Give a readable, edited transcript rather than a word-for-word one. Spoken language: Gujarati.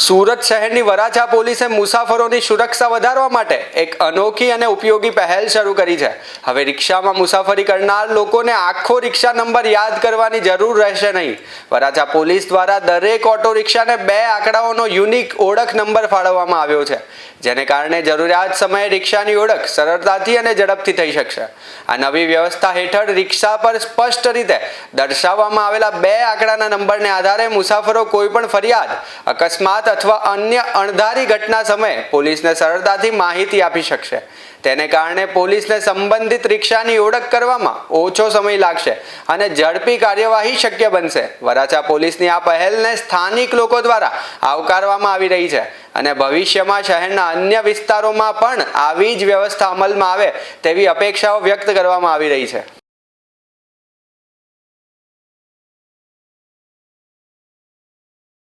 સુરત શહેરની વરાછા પોલીસે મુસાફરોની સુરક્ષા વધારવા માટે એક અનોખી અને ઉપયોગી પહેલ શરૂ કરી છે। હવે રિક્ષામાં મુસાફરી કરનાર લોકોને આખો રિક્ષા નંબર યાદ કરવાની જરૂર રહેશે નહીં। વરાછા પોલીસ દ્વારા દરેક ઓટો રિક્ષાને 2 આંકડાઓનો યુનિક ઓળખ નંબર ફાળવવામાં આવ્યો છે, જેને કારણે જરૂરિયાત સમયે રિક્ષાની ઓળખ સરળતાથી અને ઝડપથી થઈ શકશે। આ નવી વ્યવસ્થા હેઠળ રિક્ષા પર સ્પષ્ટ રીતે દર્શાવવામાં આવેલા 2 આંકડાના નંબરને આધારે મુસાફરો કોઈપણ ફરિયાદ, અકસ્માત અથવા અન્ય અણધારી ઘટના સમયે પોલીસને સરળતાથી માહિતી આપી શકશે। તેને કારણે પોલીસને સંબંધિત રિક્ષાની ઓળખ કરવામાં ઓછો સમય લાગશે અને ઝડપી કાર્યવાહી શક્ય બનશે। વરાછા પોલીસની આ પહેલને સ્થાનિક લોકો દ્વારા આવકારવામાં આવી રહી છે અને ભવિષ્યમાં શહેરના અન્ય વિસ્તારોમાં પણ આવી જ વ્યવસ્થા અમલમાં આવે તેવી અપેક્ષાઓ વ્યક્ત કરવામાં આવી રહી છે।